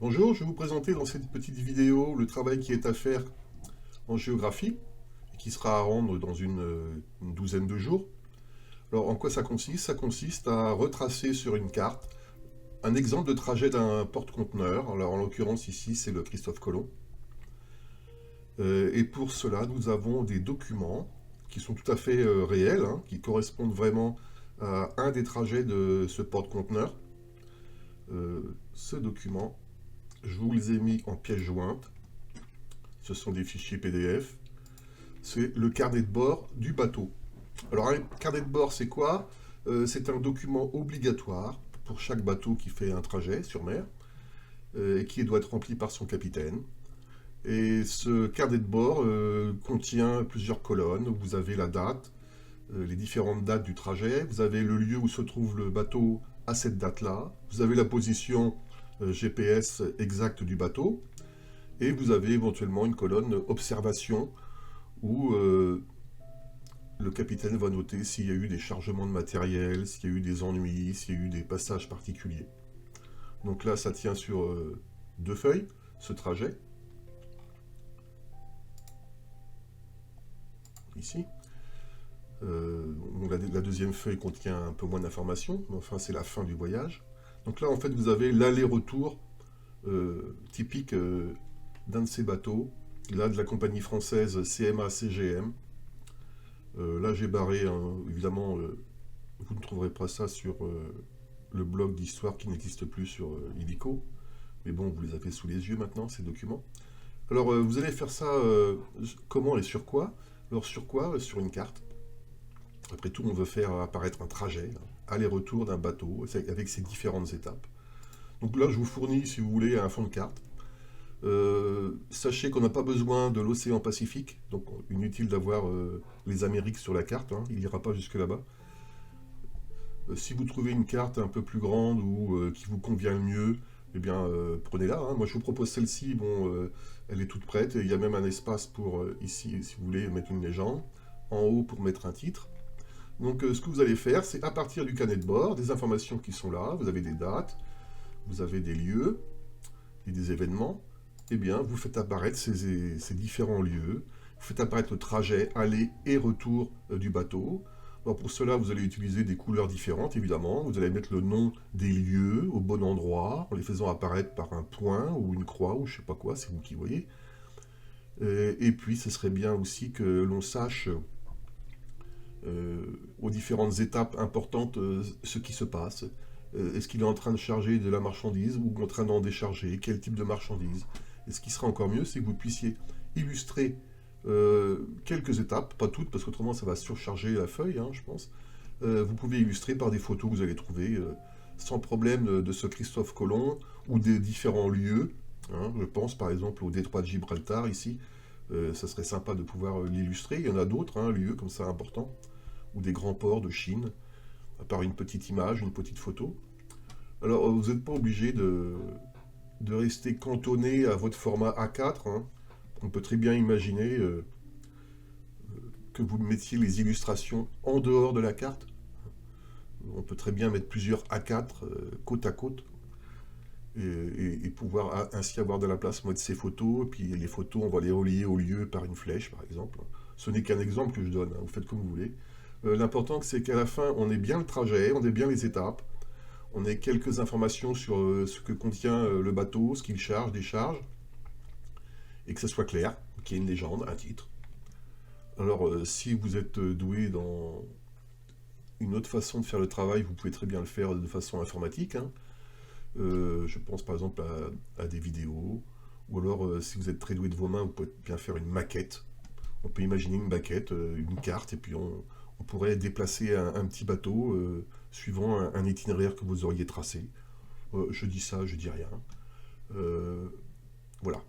Bonjour, je vais vous présenter dans cette petite vidéo le travail qui est à faire en géographie et qui sera à rendre dans une douzaine de jours. Alors en quoi ça consiste? Ça consiste à retracer sur une carte un exemple de trajet d'un porte-conteneur. Alors en l'occurrence ici c'est le Christophe Colomb. Et pour cela nous avons des documents qui sont tout à fait réels, hein, qui correspondent vraiment à un des trajets de ce porte-conteneur. Ce document, je vous les ai mis en pièce jointe. Ce sont des fichiers PDF. C'est le carnet de bord du bateau. Alors, un carnet de bord, c'est quoi? C'est un document obligatoire pour chaque bateau qui fait un trajet sur mer et qui doit être rempli par son capitaine. Et ce carnet de bord contient plusieurs colonnes. Vous avez la date, les différentes dates du trajet. Vous avez le lieu où se trouve le bateau à cette date-là. Vous avez la position GPS exacte du bateau. Et vous avez éventuellement une colonne observation où le capitaine va noter s'il y a eu des chargements de matériel, s'il y a eu des ennuis, s'il y a eu des passages particuliers. Donc là, ça tient sur deux feuilles, ce trajet. Ici. La deuxième feuille contient un peu moins d'informations, mais enfin, c'est la fin du voyage. Donc là, en fait, vous avez l'aller-retour typique d'un de ces bateaux, là, de la compagnie française CMA-CGM. Là, j'ai barré, hein, évidemment, vous ne trouverez pas ça sur le blog d'histoire qui n'existe plus sur Illico. Mais bon, vous les avez sous les yeux maintenant, ces documents. Alors, vous allez faire ça comment et sur quoi? Alors, sur quoi? Sur une carte. Après tout, on veut faire apparaître un trajet, hein, aller-retour d'un bateau, avec ses différentes étapes. Donc là, je vous fournis, si vous voulez, un fond de carte. Sachez qu'on n'a pas besoin de l'océan Pacifique, donc inutile d'avoir les Amériques sur la carte, hein, il n'ira pas jusque là-bas. Si vous trouvez une carte un peu plus grande ou qui vous convient le mieux, eh bien prenez-la, hein. Moi je vous propose celle-ci, bon, elle est toute prête, il y a même un espace pour ici, si vous voulez mettre une légende, en haut pour mettre un titre. Donc ce que vous allez faire, c'est à partir du carnet de bord, des informations qui sont là, vous avez des dates, vous avez des lieux et des événements, eh bien, vous faites apparaître ces différents lieux, vous faites apparaître le trajet aller et retour du bateau. Alors pour cela, vous allez utiliser des couleurs différentes, évidemment. Vous allez mettre le nom des lieux au bon endroit, en les faisant apparaître par un point ou une croix ou je sais pas quoi, c'est vous qui voyez. Et puis, ce serait bien aussi que l'on sache aux différentes étapes importantes ce qui se passe. Est-ce qu'il est en train de charger de la marchandise ou en train d'en décharger? Quel type de marchandise? Et ce qui sera encore mieux, c'est que vous puissiez illustrer quelques étapes, pas toutes, parce qu'autrement ça va surcharger la feuille, hein, je pense. Vous pouvez illustrer par des photos que vous allez trouver sans problème de ce Christophe Colomb ou des différents lieux. Hein. Je pense par exemple au détroit de Gibraltar ici. Ça serait sympa de pouvoir l'illustrer. Il y en a d'autres, hein, lieux comme ça importants, ou des grands ports de Chine, par une petite image, une petite photo. Alors, vous n'êtes pas obligé de rester cantonné à votre format A4. Hein. On peut très bien imaginer que vous mettiez les illustrations en dehors de la carte. On peut très bien mettre plusieurs A4 côte à côte et pouvoir ainsi avoir de la place pour mettre ces photos. Et puis les photos, on va les relier au lieu par une flèche, par exemple. Ce n'est qu'un exemple que je donne, hein, vous faites comme vous voulez. L'important, c'est qu'à la fin, on ait bien le trajet, on ait bien les étapes, on ait quelques informations sur ce que contient le bateau, ce qu'il charge, décharge, et que ça soit clair, qu'il y ait une légende, un titre. Alors, si vous êtes doué dans une autre façon de faire le travail, vous pouvez très bien le faire de façon informatique. Hein. Je pense par exemple à des vidéos, ou alors si vous êtes très doué de vos mains, vous pouvez bien faire une maquette. On peut imaginer une maquette, une carte, et puis on pourrait déplacer un petit bateau suivant un itinéraire que vous auriez tracé. Je dis ça, je dis rien. Voilà.